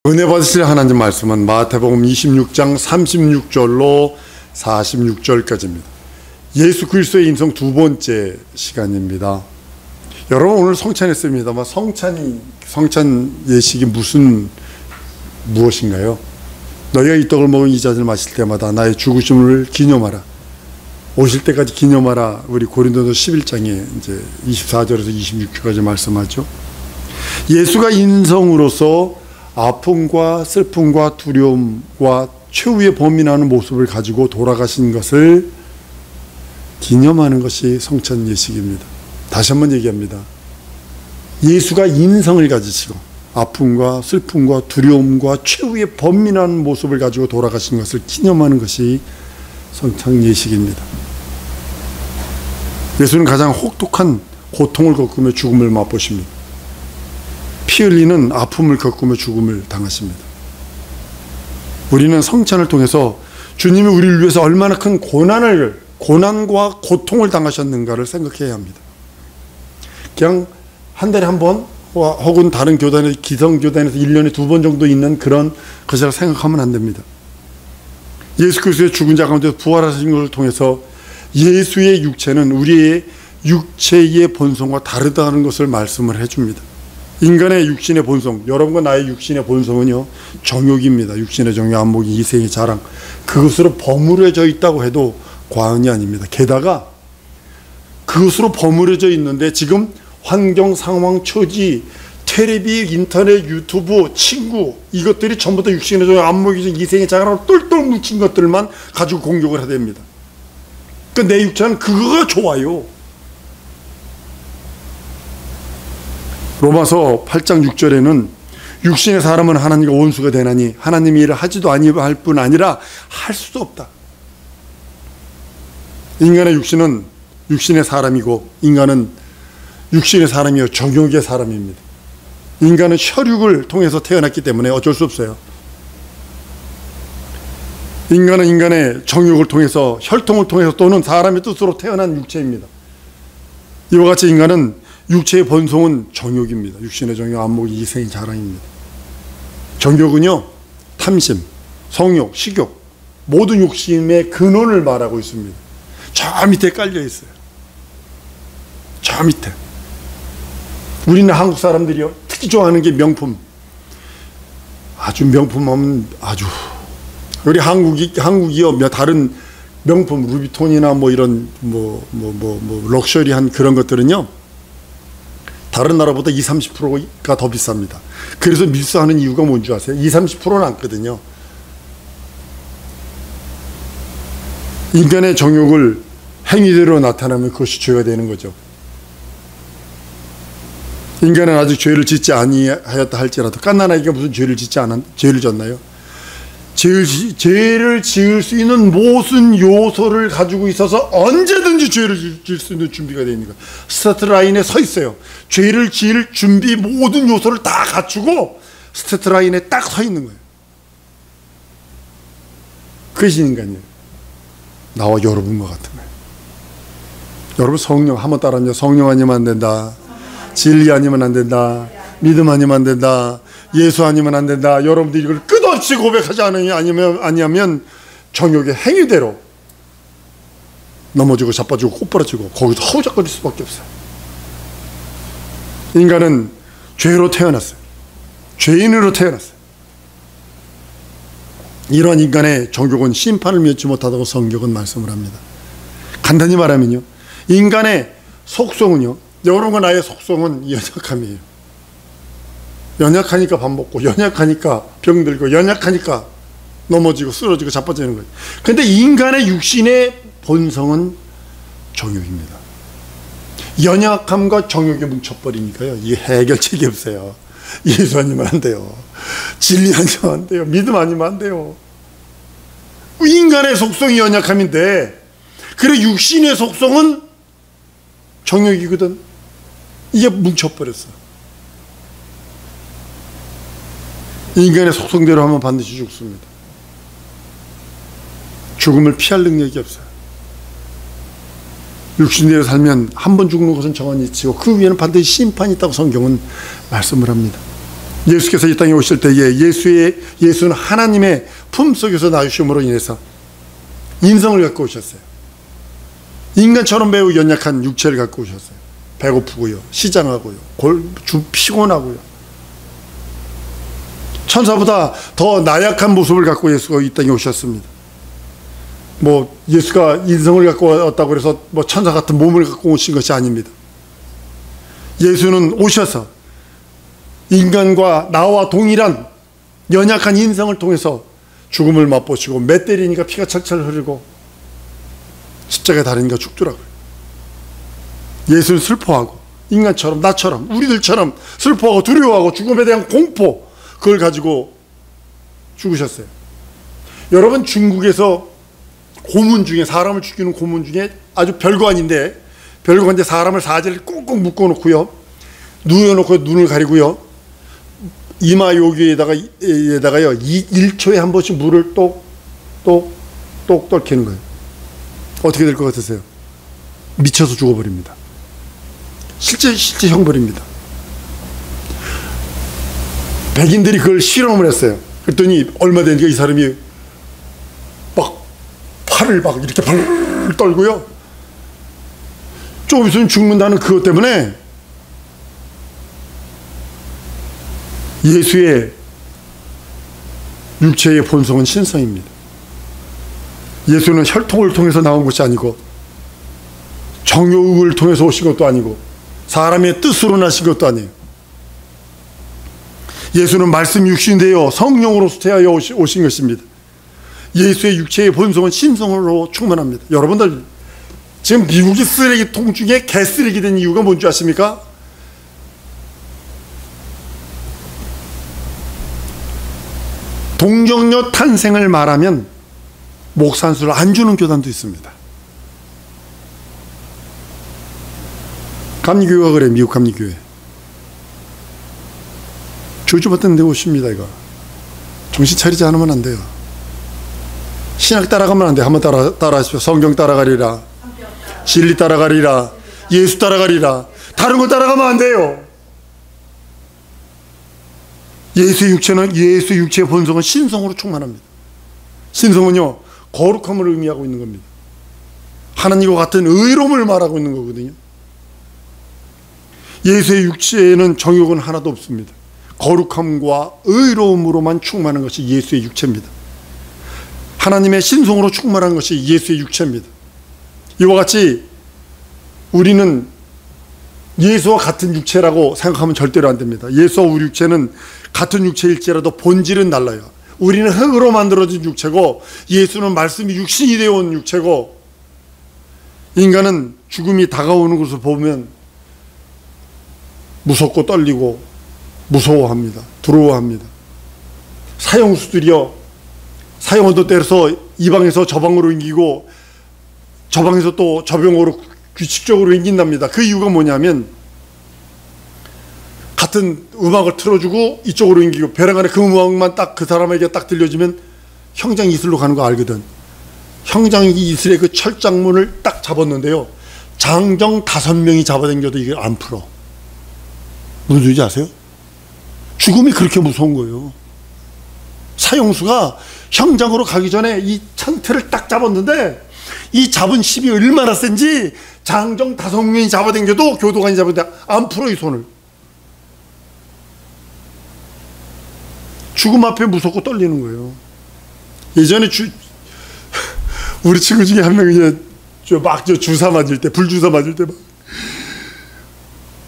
은혜 받으실 하나님 말씀은 마태복음 26장 36절로 46절까지입니다. 예수 그리스도의 인성 두 번째 시간입니다. 여러분 오늘 성찬했습니다만 성찬 예식이 무엇인가요? 너희가 이 떡을 먹은 이 잔을 마실 때마다 나의 죽으심을 기념하라. 오실 때까지 기념하라. 우리 고린도서 11장에 이제 24절에서 26절까지 말씀하죠. 예수가 인성으로서 아픔과 슬픔과 두려움과 최후의 범인하는 모습을 가지고 돌아가신 것을 기념하는 것이 성찬 예식입니다. 다시 한번 얘기합니다. 예수가 인성을 가지시고 아픔과 슬픔과 두려움과 최후의 범민하는 모습을 가지고 돌아가신 것을 기념하는 것이 성찬 예식입니다. 예수는 가장 혹독한 고통을 겪으며 죽음을 맛보십니다. 피 흘리는 아픔을 겪으며 죽음을 당하십니다. 우리는 성찬을 통해서 주님이 우리를 위해서 얼마나 큰 고난과 고통을 당하셨는가를 생각해야 합니다. 그냥 한 달에 한 번 혹은 다른 교단의 기성교단에서 1년에 2번 정도 있는 그런 것이라 생각하면 안 됩니다. 예수 그리스도의 죽은 자 가운데 부활하신 것을 통해서 예수의 육체는 우리의 육체의 본성과 다르다는 것을 말씀을 해줍니다. 인간의 육신의 본성, 여러분과 나의 육신의 본성은요, 정욕입니다. 육신의 정욕, 안목이, 이생의 자랑, 그것으로 버무려져 있다고 해도 과언이 아닙니다. 게다가 그것으로 버무려져 있는데 지금 환경, 상황, 처지, 텔레비, 인터넷, 유튜브, 친구, 이것들이 전부 다 육신의 정욕, 안목이, 이생의 자랑으로 똘똘 뭉친 것들만 가지고 공격을 해야 됩니다. 그러니까 내 육체는 그거가 좋아요. 로마서 8장 6절에는 육신의 사람은 하나님과 원수가 되나니 하나님이 일을 하지도 아니할 뿐 아니라 할 수도 없다. 인간의 육신은 육신의 사람이고 인간은 육신의 사람이요 정욕의 사람입니다. 인간은 혈육을 통해서 태어났기 때문에 어쩔 수 없어요. 인간은 인간의 정욕을 통해서 혈통을 통해서 또는 사람의 뜻으로 태어난 육체입니다. 이와 같이 인간은 육체의 본성은 정욕입니다. 육신의 정욕, 안목, 이생의 자랑입니다. 정욕은요, 탐심, 성욕, 식욕, 모든 욕심의 근원을 말하고 있습니다. 저 밑에 깔려 있어요. 저 밑에. 우리는 한국 사람들이요, 특히 좋아하는 게 명품. 아주 명품 하면 아주. 우리 한국이요, 다른 명품, 루비톤이나 뭐 이런, 럭셔리한 그런 것들은요, 다른 나라보다 20-30%가 더 비쌉니다. 그래서 밀수하는 이유가 뭔지 아세요? 20-30%는 않거든요. 인간의 정욕을 행위대로 나타나면 그것이 죄가 되는 거죠. 인간은 아직 죄를 짓지 아니하였다 할지라도 갓난아기가 무슨 죄를 졌나요? 죄를 지을 수 있는 모든 요소를 가지고 있어서 언제든지 죄를 지을 수 있는 준비가 되어 있는 거예요. 스타트 라인에 서 있어요. 죄를 지을 준비 모든 요소를 다 갖추고 스타트 라인에 딱 서 있는 거예요. 그것이 인간이에요. 나와 여러분과 같은 거예요. 여러분 성령 한번 따라하면 성령 아니면 안 된다. 진리 아니면 안 된다. 믿음 아니면 안 된다. 예수 아니면 안 된다. 여러분들이 이걸 끝없이 고백하지 아니하면 정욕의 행위대로 넘어지고 자빠지고 꽃부러지고 거기서 허우적거릴 수밖에 없어요. 인간은 죄로 태어났어요. 죄인으로 태어났어요. 이러한 인간의 정욕은 심판을 면치 못하다고 성경은 말씀을 합니다. 간단히 말하면요, 인간의 속성은요, 여러분과 나의 속성은 연약함이에요. 연약하니까 밥 먹고, 연약하니까 병들고, 연약하니까 넘어지고 쓰러지고 자빠지는 거예요. 그런데 인간의 육신의 본성은 정욕입니다. 연약함과 정욕에 뭉쳐버리니까요, 이게 해결책이 없어요. 예수 아니면 안 돼요. 진리 아니면 안 돼요. 믿음 아니면 안 돼요. 인간의 속성이 연약함인데, 그래 육신의 속성은 정욕이거든. 이게 뭉쳐버렸어. 인간의 속성대로 하면 반드시 죽습니다. 죽음을 피할 능력이 없어요. 육신대로 살면 한 번 죽는 것은 정한 이치고 그 위에는 반드시 심판이 있다고 성경은 말씀을 합니다. 예수께서 이 땅에 오실 때에 예수는 하나님의 품속에서 나주심으로 인해서 인성을 갖고 오셨어요. 인간처럼 매우 연약한 육체를 갖고 오셨어요. 배고프고요, 시장하고요, 피곤하고요. 천사보다 더 나약한 모습을 갖고 예수가 이 땅에 오셨습니다. 예수가 인성을 갖고 왔다고 해서 천사 같은 몸을 갖고 오신 것이 아닙니다. 예수는 오셔서 인간과 나와 동일한 연약한 인성을 통해서 죽음을 맛보시고 매 때리니까 피가 철철 흐르고 십자가에 달리니까 죽더라고요. 예수는 슬퍼하고 인간처럼 나처럼 우리들처럼 슬퍼하고 두려워하고 죽음에 대한 공포, 그걸 가지고 죽으셨어요. 여러분, 중국에서 고문 중에, 사람을 죽이는 고문 중에 아주 별거 아닌데 사람을 사지를 꽁꽁 묶어놓고요, 누워놓고 눈을 가리고요, 이마 여기에다가요 1초에 한 번씩 물을 똑똑똑 떨키는 거예요. 어떻게 될 것 같으세요? 미쳐서 죽어버립니다. 실제 형벌입니다. 백인들이 그걸 실험을 했어요. 그랬더니 얼마 되니까 이 사람이 막 팔을 막 이렇게 벌 떨고요, 조금 있으면 죽는다는 그것 때문에 예수의 육체의 본성은 신성입니다. 예수는 혈통을 통해서 나온 것이 아니고 정욕을 통해서 오신 것도 아니고 사람의 뜻으로 나신 것도 아니에요. 예수는 말씀 육신되어 성령으로 수태하여 오신 것입니다. 예수의 육체의 본성은 신성으로 충만합니다. 여러분들, 지금 미국이 쓰레기통 중에 개쓰레기 된 이유가 뭔지 아십니까? 동정녀 탄생을 말하면 목산수를 안 주는 교단도 있습니다. 감리교회가 그래. 미국 감리교회 조주받던 데 오십니다. 이거 정신 차리지 않으면 안 돼요. 신학 따라가면 안 돼요. 한번 따라하십시오. 성경 따라가리라, 진리 따라가리라, 예수 따라가리라. 다른 거 따라가면 안 돼요. 예수의 육체의 본성은 신성으로 충만합니다. 신성은요, 거룩함을 의미하고 있는 겁니다. 하나님과 같은 의로움을 말하고 있는 거거든요. 예수의 육체에는 정욕은 하나도 없습니다. 거룩함과 의로움으로만 충만한 것이 예수의 육체입니다. 하나님의 신성으로 충만한 것이 예수의 육체입니다. 이와 같이 우리는 예수와 같은 육체라고 생각하면 절대로 안 됩니다. 예수와 우리 육체는 같은 육체일지라도 본질은 달라요. 우리는 흙으로 만들어진 육체고 예수는 말씀이 육신이 되어 온 육체고, 인간은 죽음이 다가오는 것을 보면 무섭고 떨리고 무서워합니다. 두려워합니다. 사형수들이요, 사형원도 때려서 이 방에서 저 방으로 옮기고 저 방에서 또 저 병으로 규칙적으로 옮긴답니다. 그 이유가 뭐냐면, 같은 음악을 틀어주고 이쪽으로 옮기고 벼랑 안에 그 음악만 딱 그 사람에게 딱 들려주면 형장 이슬로 가는 거 알거든. 형장 이슬의 그 철장문을 딱 잡았는데요, 장정 5명이 잡아당겨도 이게 안 풀어. 무슨 소리인지 아세요? 죽음이 그렇게 무서운 거예요. 사형수가 형장으로 가기 전에 이 창틀을 딱 잡았는데, 이 잡은 힘이 얼마나 센지 장정 5명이 잡아당겨도 교도관이 잡았는데 안 풀어, 이 손을. 죽음 앞에 무섭고 떨리는 거예요. 예전에 우리 친구 중에 한 명이 주사 맞을 때, 불주사 맞을 때 막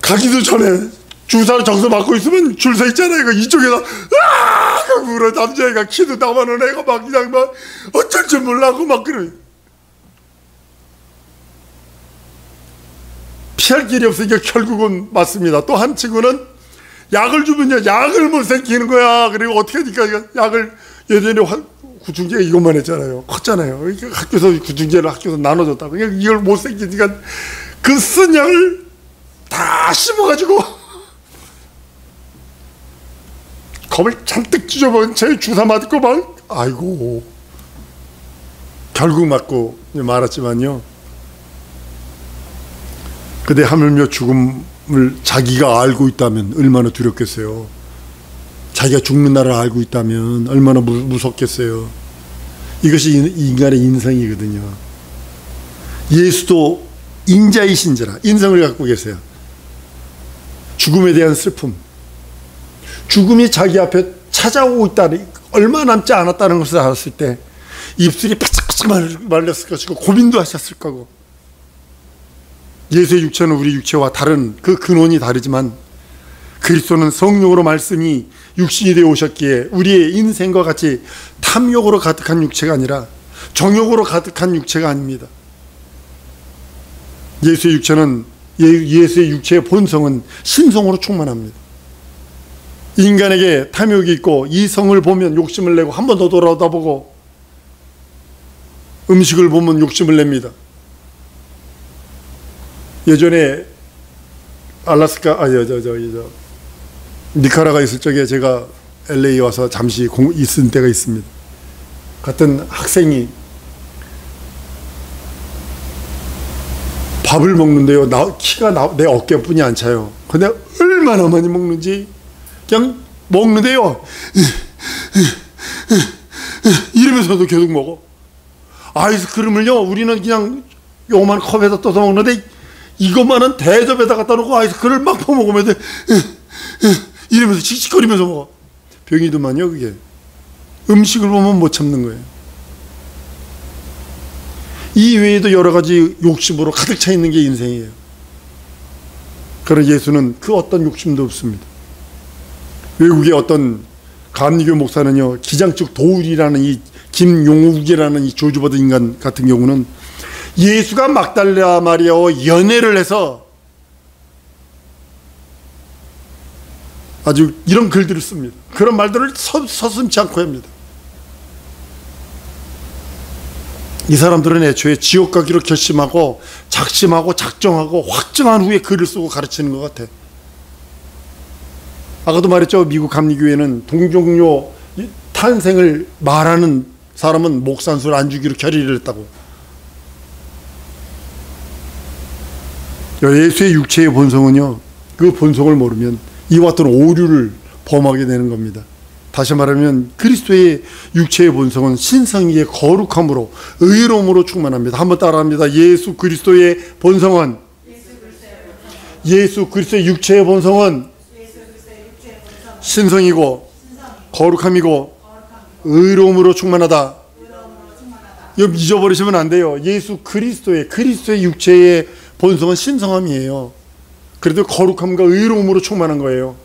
가기도 전에 주사를 저기서 맞고 있으면 줄 서 있잖아요. 이쪽에서 으아! 울어. 남자애가 키도 나만한 애가 막 그냥 막 어쩔 줄 몰라고 막 그래. 피할 길이 없으니까 결국은 맞습니다. 또 한 친구는 약을 주면요, 약을 못 생기는 거야. 그리고 어떻게 하니까 약을, 예전에 구충제가 이것만 했잖아요. 컸잖아요. 학교에서 구충제를 학교에서 나눠줬다고. 이걸 못 생기니까 그 쓴 약을 다 씹어가지고 겁을 잔뜩 찢어버린 채 주사 맞고 막, 아이고. 결국 맞고 말았지만요. 근데 하물며 죽음을 자기가 알고 있다면 얼마나 두렵겠어요. 자기가 죽는 날을 알고 있다면 얼마나 무섭겠어요. 이것이 인간의 인성이거든요. 예수도 인자이신지라 인성을 갖고 계세요. 죽음에 대한 슬픔, 죽음이 자기 앞에 찾아오고 있다는, 얼마 남지 않았다는 것을 알았을 때 입술이 바짝바짝 말렸을 것이고 고민도 하셨을 거고, 예수의 육체는 우리 육체와 다른 그 근원이 다르지만 그리스도는 성령으로 말씀이 육신이 되어 오셨기에 우리의 인생과 같이 탐욕으로 가득한 육체가 아니라 정욕으로 가득한 육체가 아닙니다. 예수의 육체는, 예수의 육체의 본성은 신성으로 충만합니다. 인간에게 탐욕이 있고 이 성을 보면 욕심을 내고 한 번 더 돌아다보고, 음식을 보면 욕심을 냅니다. 예전에 알라스카, 니카라가 있을 적에 제가 LA 와서 잠시 있은 때가 있습니다. 같은 학생이 밥을 먹는데요, 키가 내 어깨뿐이 안 차요. 근데 얼마나 많이 먹는지, 그냥 먹는데요, 이러면서도 계속 먹어. 아이스크림을요, 우리는 그냥 요만 컵에다 떠서 먹는데 이것만은 대접에다 갖다 놓고 아이스크림을 막 퍼먹으면서 이러면서 칙칙거리면서 먹어. 병이더만요, 그게. 음식을 보면 못 참는 거예요. 이 외에도 여러 가지 욕심으로 가득 차 있는 게 인생이에요. 그러나 예수는 그 어떤 욕심도 없습니다. 외국의 어떤 감리교 목사는요, 기장측 도울이라는 이 김용욱이라는 이 저주받은 인간 같은 경우는 예수가 막달라 마리아와 연애를 해서 아주 이런 글들을 씁니다. 그런 말들을 서슴지 않고 합니다. 이 사람들은 애초에 지옥 가기로 결심하고 작심하고 작정하고 확정한 후에 글을 쓰고 가르치는 것 같아. 아까도 말했죠. 미국 감리교회는 동정녀 탄생을 말하는 사람은 목산수를 안 주기로 결의를 했다고. 예수의 육체의 본성은요, 그 본성을 모르면 이와 같은 오류를 범하게 되는 겁니다. 다시 말하면 그리스도의 육체의 본성은 신성이의 거룩함으로 의로움으로 충만합니다. 한번 따라합니다. 예수 그리스도의 본성은, 예수 그리스도의 육체의 본성은 신성이고 거룩함이고 의로움으로 충만하다. 이거 잊어버리시면 안 돼요. 예수 그리스도의 육체의 본성은 신성함이에요. 그래도 거룩함과 의로움으로 충만한 거예요.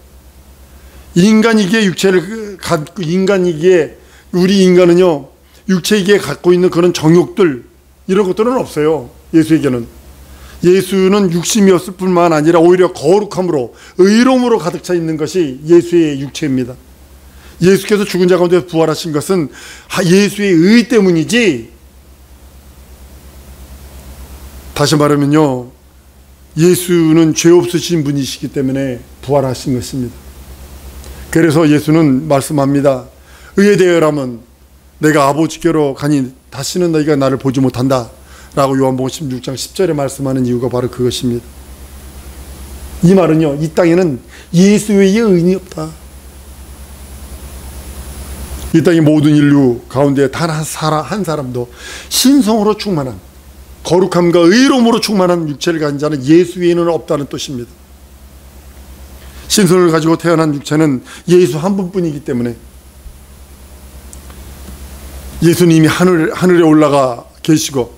인간이기에 육체를 갖고, 인간이기에, 우리 인간은요, 육체이기에 갖고 있는 그런 정욕들, 이런 것들은 없어요. 예수에게는. 예수는 육심이었을 뿐만 아니라 오히려 거룩함으로 의로움으로 가득 차 있는 것이 예수의 육체입니다. 예수께서 죽은 자 가운데 부활하신 것은 예수의 의 때문이지, 다시 말하면요, 예수는 죄 없으신 분이시기 때문에 부활하신 것입니다. 그래서 예수는 말씀합니다. 의에 대하여라면 내가 아버지께로 가니 다시는 너희가 나를 보지 못한다 라고 요한복음 16장 10절에 말씀하는 이유가 바로 그것입니다. 이 말은요, 이 땅에는 예수 외에 의인이 없다. 이 땅의 모든 인류 가운데 단 한 사람도 신성으로 충만한, 거룩함과 의로움으로 충만한 육체를 가진 자는 예수 외에는 없다는 뜻입니다. 신성을 가지고 태어난 육체는 예수 한 분뿐이기 때문에 예수님이 하늘에 올라가 계시고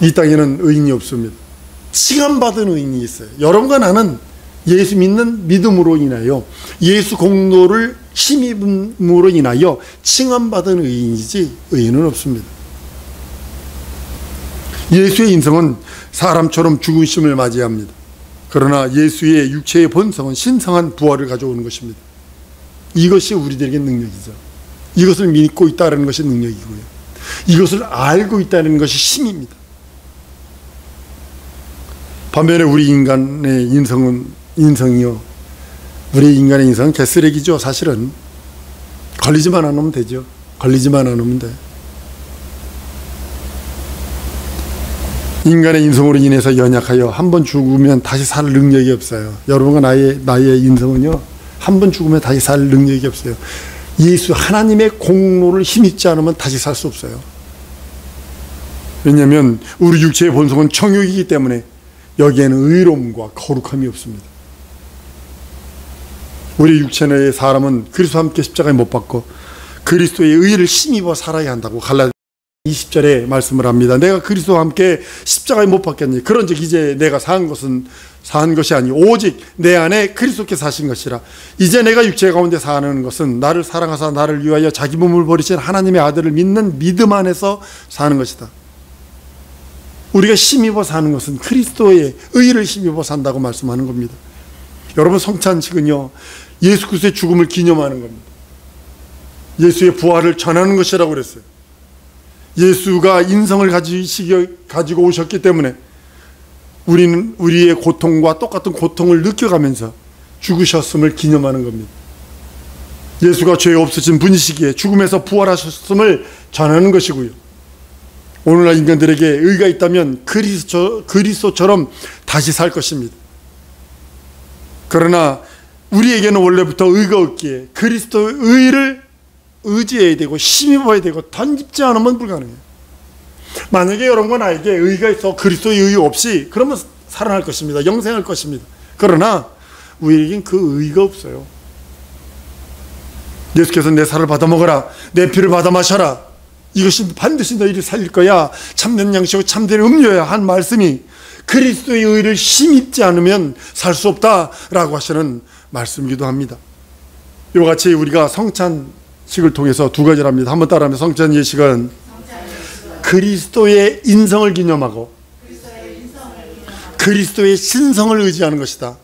이 땅에는 의인이 없습니다. 칭함받은 의인이 있어요. 여러분과 나는 예수 믿는 믿음으로 인하여, 예수 공로를 힘입음으로 인하여 칭함받은 의인이지 의인은 없습니다. 예수의 인성은 사람처럼 죽으심을 맞이합니다. 그러나 예수의 육체의 본성은 신성한 부활을 가져오는 것입니다. 이것이 우리들에게 능력이죠. 이것을 믿고 있다는 것이 능력이고요, 이것을 알고 있다는 것이 힘입니다. 반면에 우리 인간의 인성이요, 우리 인간의 인성은 개쓰레기죠. 사실은 걸리지만 않으면 되죠. 걸리지만 않으면 돼. 인간의 인성으로 인해서 연약하여 한 번 죽으면 다시 살 능력이 없어요. 여러분과 나의 인성은요, 한 번 죽으면 다시 살 능력이 없어요. 예수 하나님의 공로를 힘입지 않으면 다시 살 수 없어요. 왜냐하면 우리 육체의 본성은 정욕이기 때문에 여기에는 의로움과 거룩함이 없습니다. 우리 육체의 사람은 그리스도와 함께 십자가에 못 박고 그리스도의 의를 힘입어 살아야 한다고 갈라디아 20절에 말씀을 합니다. 내가 그리스도와 함께 십자가에 못 박겠니? 그런즉 이제 내가 산 것이 아니 오직 내 안에 그리스도께서 사신 것이라. 이제 내가 육체 가운데 사는 것은 나를 사랑하사 나를 위하여 자기 몸을 버리신 하나님의 아들을 믿는 믿음 안에서 사는 것이다. 우리가 힘입어 사는 것은 그리스도의 의를 힘입어 산다고 말씀하는 겁니다. 여러분, 성찬식은요 예수 그리스도의 죽음을 기념하는 겁니다. 예수의 부활을 전하는 것이라고 그랬어요. 예수가 인성을 가지고 오셨기 때문에 우리는 우리의 고통과 똑같은 고통을 느껴가면서 죽으셨음을 기념하는 겁니다. 예수가 죄 없으신 분이시기에 죽음에서 부활하셨음을 전하는 것이고요. 오늘날 인간들에게 의가 있다면 그리스도처럼 다시 살 것입니다. 그러나 우리에게는 원래부터 의가 없기에 그리스도의 의를 의지해야 되고 힘입어야 되고 던집지 않으면 불가능해요. 만약에 여러분과 나에게 의가 있어 그리스도의 의 없이 그러면 살아날 것입니다. 영생할 것입니다. 그러나 우리에겐 그 의가 없어요. 예수께서 내 살을 받아 먹어라, 내 피를 받아 마셔라, 이것이 반드시 너희를 살릴 거야, 참된 양식이고 참된 음료야 한 말씀이 그리스도의 의를 힘입지 않으면 살 수 없다라고 하시는 말씀이기도 합니다. 이와 같이 우리가 성찬식을 통해서 두 가지를 합니다. 한번 따라하면 성찬 예식은 그리스도의 인성을 기념하고 그리스도의 신성을 의지하는 것이다.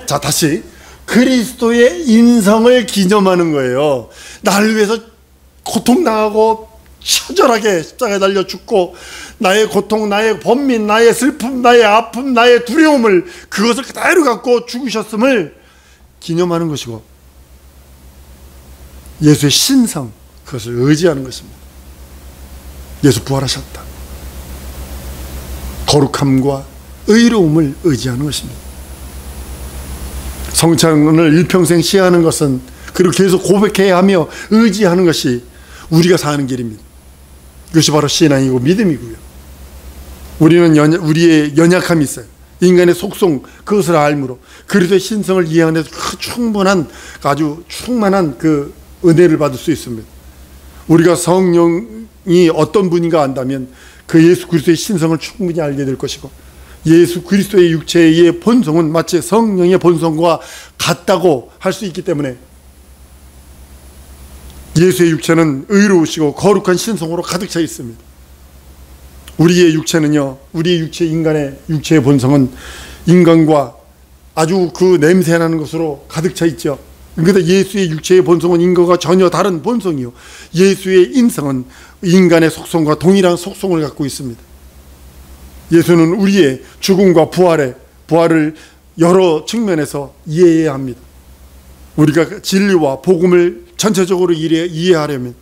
자, 다시 그리스도의 인성을 기념하는 거예요. 나를 위해서 고통당하고 처절하게 십자가에 달려 죽고 나의 고통, 나의 번민, 나의 슬픔, 나의 아픔, 나의 두려움을 그것을 그대로 갖고 죽으셨음을 기념하는 것이고 예수의 신성, 그것을 의지하는 것입니다. 예수 부활하셨다. 거룩함과 의로움을 의지하는 것입니다. 성찬을 일평생 시하는 것은, 그리고 계속 고백해야 하며 의지하는 것이 우리가 사는 길입니다. 이것이 바로 신앙이고 믿음이고요. 우리는 우리의 연약함이 있어요. 인간의 속성, 그것을 알므로 그리스도의 신성을 이해하는 데서 아주 충만한 그 은혜를 받을 수 있습니다. 우리가 성령이 어떤 분인가 안다면 그 예수 그리스도의 신성을 충분히 알게 될 것이고, 예수 그리스도의 육체의 본성은 마치 성령의 본성과 같다고 할 수 있기 때문에 예수의 육체는 의로우시고 거룩한 신성으로 가득 차 있습니다. 우리의 육체는요, 우리의 인간의 육체의 본성은 인간과 아주 그 냄새나는 것으로 가득 차 있죠. 그런데 예수의 육체의 본성은 인간과 전혀 다른 본성이요, 예수의 인성은 인간의 속성과 동일한 속성을 갖고 있습니다. 예수는 우리의 죽음과 부활을 여러 측면에서 이해해야 합니다. 우리가 진리와 복음을 전체적으로 이해하려면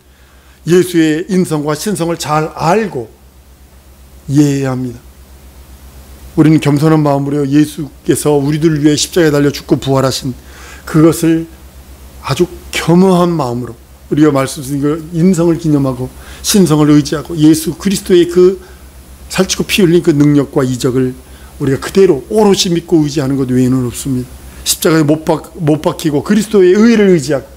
예수의 인성과 신성을 잘 알고 이해해야 합니다. 우리는 겸손한 마음으로 예수께서 우리들을 위해 십자가에 달려 죽고 부활하신 그것을 아주 겸허한 마음으로 우리가 말씀드린 그 인성을 기념하고 신성을 의지하고 예수 그리스도의 그 살찌고 피 흘린 그 능력과 이적을 우리가 그대로 오롯이 믿고 의지하는 것 외에는 없습니다. 십자가에 못 박히고 그리스도의 의를 의지하고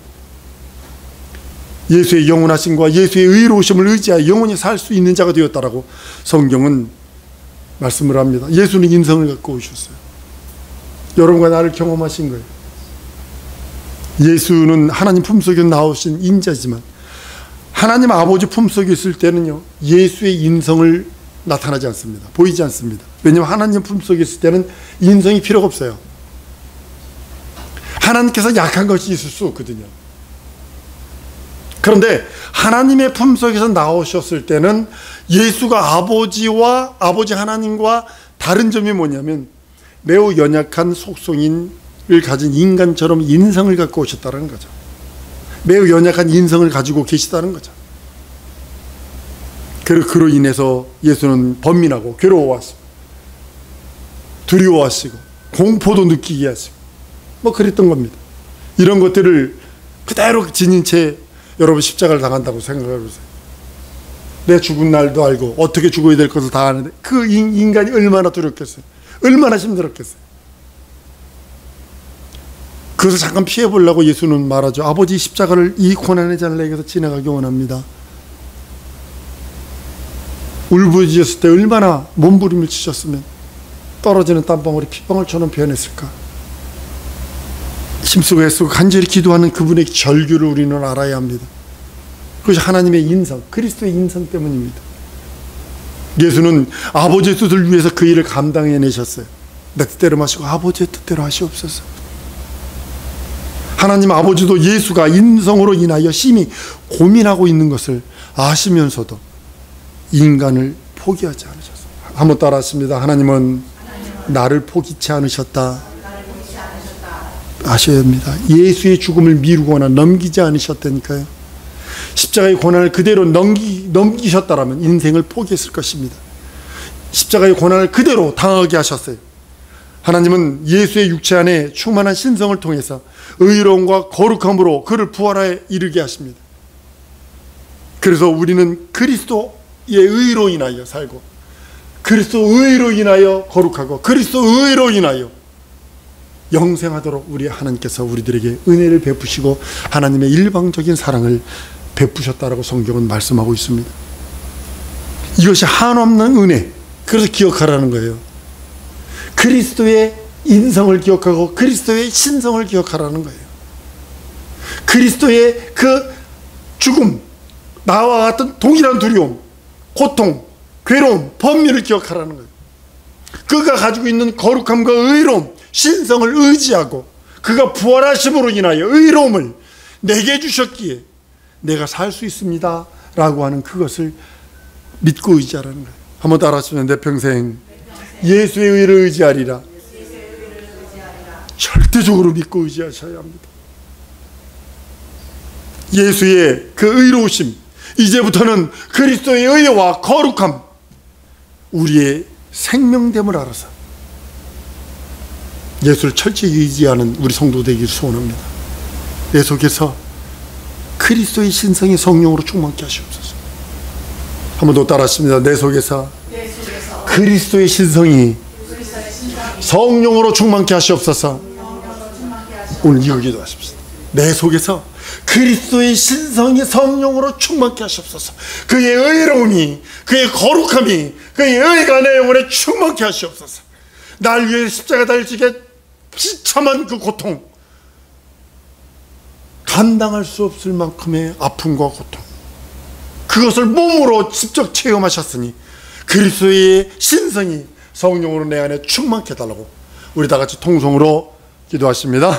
예수의 영원하심과 예수의 의로우심을 의지하여 영원히 살 수 있는 자가 되었다라고 성경은 말씀을 합니다. 예수는 인성을 갖고 오셨어요. 여러분과 나를 경험하신 거예요. 예수는 하나님 품속에 나오신 인자지만 하나님 아버지 품속에 있을 때는요, 예수의 인성을 나타나지 않습니다. 보이지 않습니다. 왜냐하면 하나님 품속에 있을 때는 인성이 필요가 없어요. 하나님께서 약한 것이 있을 수 없거든요. 그런데 하나님의 품속에서 나오셨을 때는 예수가 아버지 하나님과 다른 점이 뭐냐면 매우 연약한 속성을 가진 인간처럼 인성을 갖고 오셨다는 거죠. 매우 연약한 인성을 가지고 계시다는 거죠. 그로 인해서 예수는 번민하고 괴로워하시고 두려워하시고 공포도 느끼게 하시고 뭐 그랬던 겁니다. 이런 것들을 그대로 지닌 채 여러분 십자가를 당한다고 생각해 보세요. 내 죽은 날도 알고 어떻게 죽어야 될 것을 다 아는데 그 인간이 얼마나 두렵겠어요. 얼마나 힘들었겠어요. 그것을 잠깐 피해보려고 예수는 말하죠. 아버지, 십자가를, 이 고난의 잔을 내게서 지나가기 원합니다. 울부짖었을 때 얼마나 몸부림을 치셨으면 떨어지는 땀방울이 핏방울처럼 변했을까. 힘쓰고 애쓰고 간절히 기도하는 그분의 절규를 우리는 알아야 합니다. 그것이 하나님의 인성, 그리스도의 인성 때문입니다. 예수는 아버지의 뜻을 위해서 그 일을 감당해내셨어요. 내 뜻대로 마시고 아버지의 뜻대로 하시옵소서. 하나님 아버지도 예수가 인성으로 인하여 심히 고민하고 있는 것을 아시면서도 인간을 포기하지 않으셨어요. 한번 따라하십니다. 하나님은 나를 포기치 않으셨다. 아셔야 합니다. 예수의 죽음을 미루거나 넘기지 않으셨다니까요. 십자가의 고난을 그대로 넘기셨다라면 인생을 포기했을 것입니다. 십자가의 고난을 그대로 당하게 하셨어요. 하나님은 예수의 육체 안에 충만한 신성을 통해서 의로움과 거룩함으로 그를 부활하에 이르게 하십니다. 그래서 우리는 그리스도의 의로 인하여 살고 그리스도 의로 인하여 거룩하고 그리스도 의로 인하여 영생하도록 우리 하나님께서 우리들에게 은혜를 베푸시고 하나님의 일방적인 사랑을 베푸셨다라고 성경은 말씀하고 있습니다. 이것이 한없는 은혜, 그래서 기억하라는 거예요. 그리스도의 인성을 기억하고 그리스도의 신성을 기억하라는 거예요. 그리스도의 그 죽음, 나와 같은 동일한 두려움, 고통, 괴로움, 범위를 기억하라는 거예요. 그가 가지고 있는 거룩함과 의로움, 신성을 의지하고 그가 부활하심으로 인하여 의로움을 내게 주셨기에 내가 살 수 있습니다 라고 하는 그것을 믿고 의지하라는 거예요. 한번 따라하시면 내 평생 예수의 의를 의지하리라. 절대적으로 믿고 의지하셔야 합니다. 예수의 그 의로우심, 이제부터는 그리스도의 의와 거룩함, 우리의 생명됨을 알아서 예수를 철저히 의지하는 우리 성도 되길 소원합니다. 내 속에서 그리스도의 신성이 성령으로 충만케 하시옵소서. 한 번 더 따라하십니다. 내 속에서 그리스도의 신성이 성령으로 충만케 하시옵소서. 오늘 이거 기도하십시오. 내 속에서 그리스도의 신성이 성령으로 충만케 하시옵소서. 그의 의로움이, 그의 거룩함이, 그의 의가 내 영혼에 충만케 하시옵소서. 날 위해 십자가 달리기에 비참한 그 고통, 감당할 수 없을 만큼의 아픔과 고통, 그것을 몸으로 직접 체험하셨으니 그리스도의 신성이 성령으로 내 안에 충만케 해달라고 우리 다 같이 통성으로 기도하십니다.